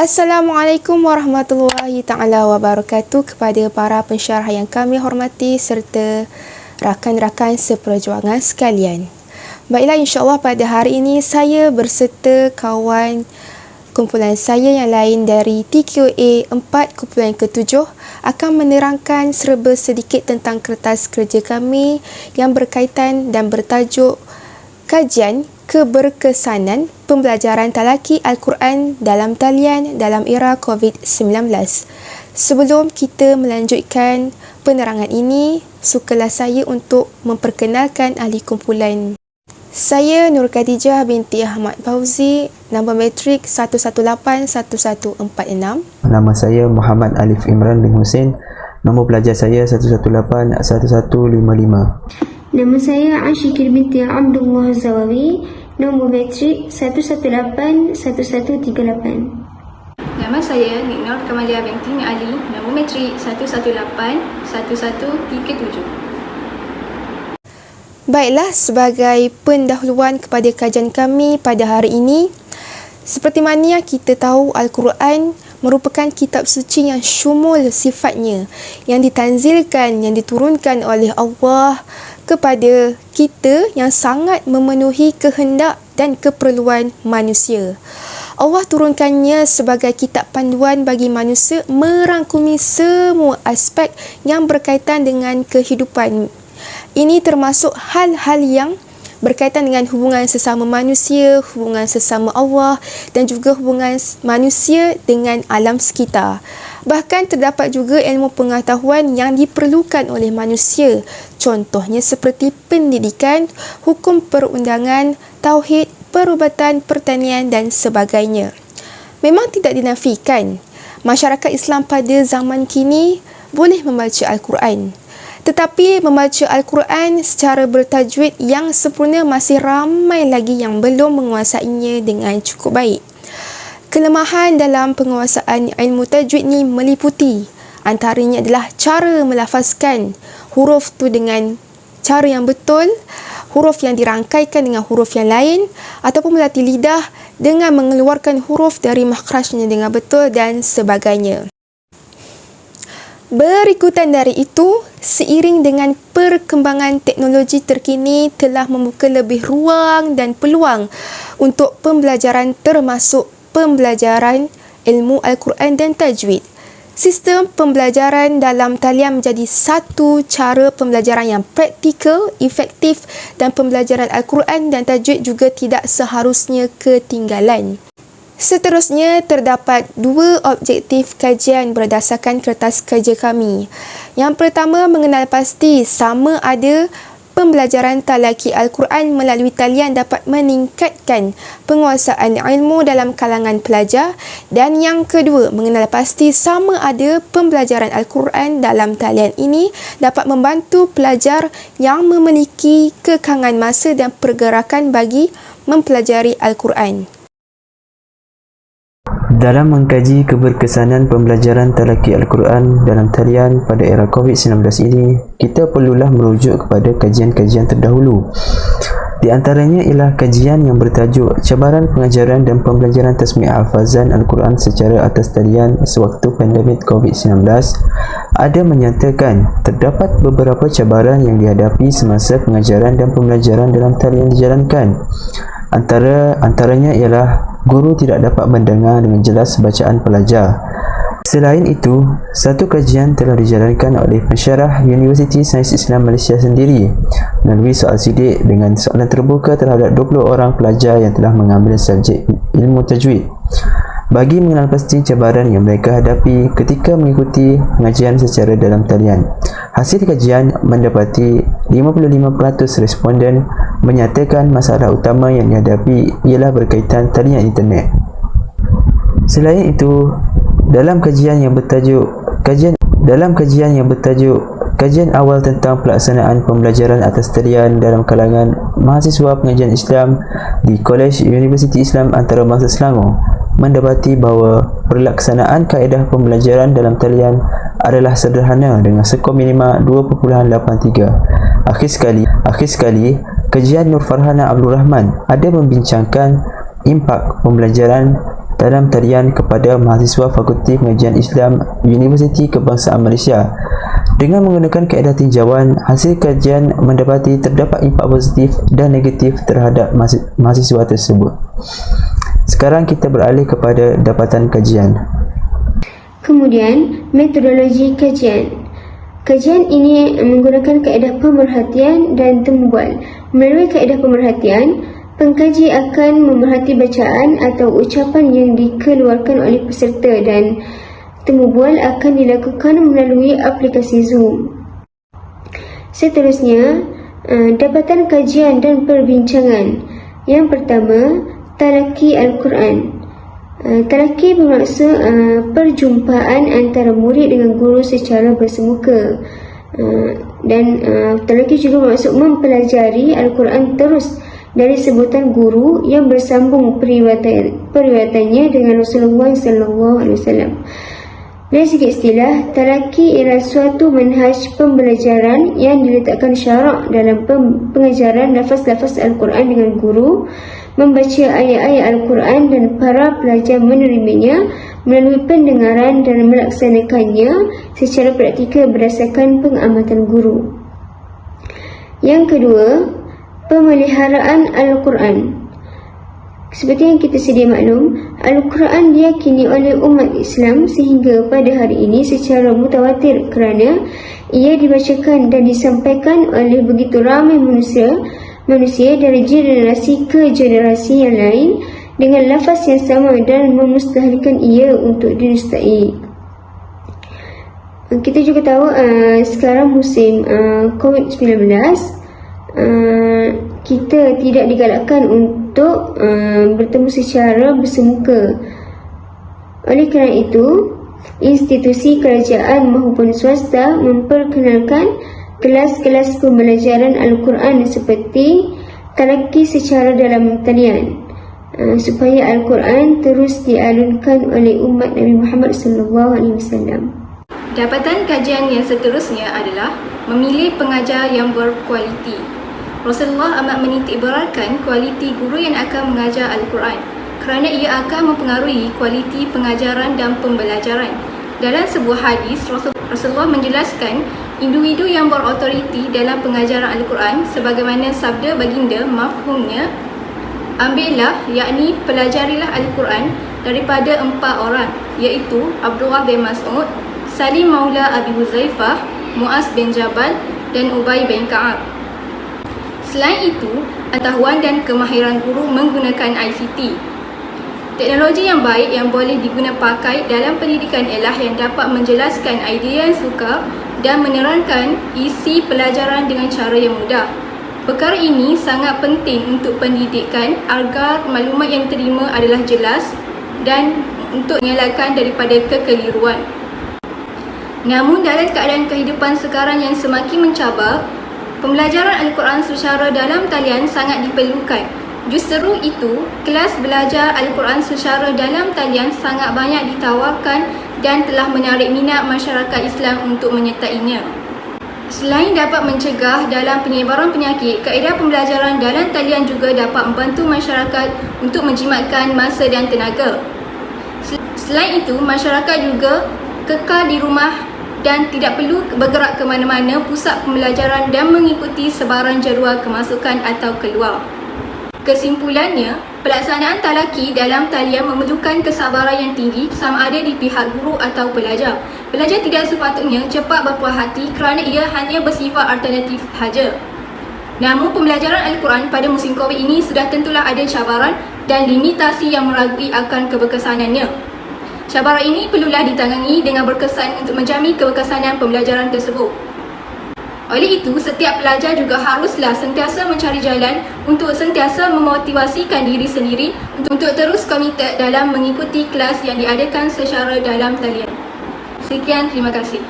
Assalamualaikum warahmatullahi ta'ala wabarakatuh kepada para pensyarah yang kami hormati serta rakan-rakan seperjuangan sekalian. Baiklah, insyaAllah pada hari ini saya berserta kawan kumpulan saya yang lain dari TQA 4.7 akan menerangkan serba sedikit tentang kertas kerja kami yang berkaitan dan bertajuk Kajian Keberkesanan Pembelajaran Talaki Al-Quran dalam Talian dalam era COVID-19. Sebelum kita melanjutkan penerangan ini, sukalah saya untuk memperkenalkan ahli kumpulan. Saya Nur Khadijah binti Ahmad Fauzi, nombor matrik 1181146. Nama saya Muhammad Alif Imran bin Hussein, nombor pelajar saya 1181155. Nama saya Ashikir binti Abdullah Zawawi, nombor matrik 1181138. Nama saya Niknor Kamalia binti Ali, nombor matrik 1181137. Baiklah, sebagai pendahuluan kepada kajian kami pada hari ini, seperti mana yang kita tahu, Al-Quran merupakan kitab suci yang syumul sifatnya, yang ditanzilkan, yang diturunkan oleh Allah kepada kita yang sangat memenuhi kehendak dan keperluan manusia. Allah turunkannya sebagai kitab panduan bagi manusia merangkumi semua aspek yang berkaitan dengan kehidupan. Ini termasuk hal-hal yang berkaitan dengan hubungan sesama manusia, hubungan sesama Allah dan juga hubungan manusia dengan alam sekitar. Bahkan terdapat juga ilmu pengetahuan yang diperlukan oleh manusia. Contohnya seperti pendidikan, hukum perundangan, tauhid, perubatan, pertanian dan sebagainya. Memang tidak dinafikan, masyarakat Islam pada zaman kini boleh membaca Al-Quran. Tetapi membaca Al-Quran secara bertajwid yang sempurna masih ramai lagi yang belum menguasainya dengan cukup baik. Kelemahan dalam penguasaan ilmu tajwid ni meliputi antaranya adalah cara melafazkan huruf tu dengan cara yang betul, huruf yang dirangkaikan dengan huruf yang lain, ataupun melatih lidah dengan mengeluarkan huruf dari makhrajnya dengan betul dan sebagainya. Berikutan dari itu, seiring dengan perkembangan teknologi terkini telah membuka lebih ruang dan peluang untuk pembelajaran termasuk pembelajaran ilmu Al-Quran dan tajwid. Sistem pembelajaran dalam talian menjadi satu cara pembelajaran yang praktikal, efektif dan pembelajaran Al-Quran dan tajwid juga tidak seharusnya ketinggalan. Seterusnya, terdapat dua objektif kajian berdasarkan kertas kerja kami. Yang pertama, mengenal pasti sama ada pembelajaran talaki Al-Quran melalui talian dapat meningkatkan penguasaan ilmu dalam kalangan pelajar. Dan yang kedua, mengenal pasti sama ada pembelajaran Al-Quran dalam talian ini dapat membantu pelajar yang memiliki kekangan masa dan pergerakan bagi mempelajari Al-Quran. Dalam mengkaji keberkesanan pembelajaran talaki Al-Quran dalam talian pada era COVID-19 ini, kita perlulah merujuk kepada kajian-kajian terdahulu. Di antaranya ialah kajian yang bertajuk Cabaran Pengajaran dan Pembelajaran Tasmi' Hafazan Al-Quran secara atas talian sewaktu pandemik COVID-19, ada menyatakan terdapat beberapa cabaran yang dihadapi semasa pengajaran dan pembelajaran dalam talian dijalankan. Antaranya ialah guru tidak dapat mendengar dengan jelas bacaan pelajar. Selain itu, satu kajian telah dijalankan oleh pensyarah Universiti Sains Islam Malaysia sendiri melalui soal sidik dengan soalan terbuka terhadap 20 orang pelajar yang telah mengambil subjek ilmu tajwid, bagi mengenal pasti cabaran yang mereka hadapi ketika mengikuti pengajian secara dalam talian. Hasil kajian mendapati 55% responden menyatakan masalah utama yang dihadapi ialah berkaitan talian internet. Selain itu, dalam kajian yang bertajuk Kajian Awal tentang Pelaksanaan Pembelajaran atas talian dalam kalangan mahasiswa pengajian Islam di Kolej Universiti Islam Antarabangsa Selangor, mendapati bahawa pelaksanaan kaedah pembelajaran dalam talian adalah sederhana dengan skor minima 2.83. Akhir sekali, kajian Nur Farhana Abdul Rahman ada membincangkan impak pembelajaran dalam talian kepada mahasiswa Fakulti Pengajian Islam Universiti Kebangsaan Malaysia. Dengan menggunakan kaedah tinjauan, hasil kajian mendapati terdapat impak positif dan negatif terhadap mahasiswa tersebut. Sekarang kita beralih kepada dapatan kajian. Kemudian, metodologi kajian. Kajian ini menggunakan kaedah pemerhatian dan temubual. Melalui kaedah pemerhatian, pengkaji akan memerhati bacaan atau ucapan yang dikeluarkan oleh peserta, dan temubual akan dilakukan melalui aplikasi Zoom. Seterusnya, dapatan kajian dan perbincangan. Yang pertama, talaki Al-Quran. Talaki bermaksud perjumpaan antara murid dengan guru secara bersemuka. Dan talaki juga bermaksud mempelajari Al-Quran terus dari sebutan guru yang bersambung periwayatannya dengan Rasulullah SAW. Dari segi istilah, talaki ialah suatu manhaj pembelajaran yang diletakkan syarak dalam pengajaran lafaz-lafaz Al-Quran dengan guru, membaca ayat-ayat Al-Quran dan para pelajar menerimanya melalui pendengaran dan melaksanakannya secara praktikal berdasarkan pengamatan guru. Yang kedua, pemeliharaan Al-Quran. Seperti yang kita sedia maklum, Al-Quran diyakini oleh umat Islam sehingga pada hari ini secara mutawatir kerana ia dibacakan dan disampaikan oleh begitu ramai manusia dari generasi ke generasi yang lain dengan lafaz yang sama dan memustahilkan ia untuk didustai. Kita juga tahu sekarang musim COVID-19, kita tidak digalakkan untuk bertemu secara bersemuka. Oleh kerana itu, institusi kerajaan maupun swasta memperkenalkan kelas-kelas pembelajaran Al-Quran seperti talaki secara dalam talian, supaya Al-Quran terus dialunkan oleh umat Nabi Muhammad SAW. Dapatan kajian yang seterusnya adalah memilih pengajar yang berkualiti. Rasulullah amat menitikberatkan kualiti guru yang akan mengajar Al-Quran kerana ia akan mempengaruhi kualiti pengajaran dan pembelajaran. Dalam sebuah hadis, Rasulullah menjelaskan individu yang berautoriti dalam pengajaran Al-Quran sebagaimana sabda baginda, mafhumnya, ambillah, yakni pelajarilah Al-Quran daripada 4 orang, iaitu Abdullah bin Mas'ud, Salim Maula Abi Huzaifah, Muaz bin Jabal dan Ubay bin Ka'ab. Selain itu, pengetahuan dan kemahiran guru menggunakan ICT. Teknologi yang baik yang boleh digunapakai dalam pendidikan ialah yang dapat menjelaskan idea yang sukar dan menerangkan isi pelajaran dengan cara yang mudah. Perkara ini sangat penting untuk pendidikan agar maklumat yang diterima adalah jelas dan untuk mengelakkan daripada kekeliruan. Namun dalam keadaan kehidupan sekarang yang semakin mencabar, pembelajaran Al-Quran secara dalam talian sangat diperlukan. Justru itu, kelas belajar Al-Quran secara dalam talian sangat banyak ditawarkan dan telah menarik minat masyarakat Islam untuk menyertainya. Selain dapat mencegah dalam penyebaran penyakit, kaedah pembelajaran dalam talian juga dapat membantu masyarakat untuk menjimatkan masa dan tenaga. Selain itu, masyarakat juga kekal di rumah dan tidak perlu bergerak ke mana-mana pusat pembelajaran dan mengikuti sebaran jadual kemasukan atau keluar. Kesimpulannya, pelaksanaan talaki dalam talian memerlukan kesabaran yang tinggi sama ada di pihak guru atau pelajar. Pelajar tidak sepatutnya cepat berpuas hati kerana ia hanya bersifat alternatif sahaja. Namun pembelajaran Al-Quran pada musim COVID ini sudah tentulah ada cabaran dan limitasi yang meragui akan keberkesanannya. Cabaran ini perlulah ditangani dengan berkesan untuk menjamin keberkesanan pembelajaran tersebut. Oleh itu, setiap pelajar juga haruslah sentiasa mencari jalan untuk sentiasa memotivasikan diri sendiri untuk terus komited dalam mengikuti kelas yang diadakan secara dalam talian. Sekian, terima kasih.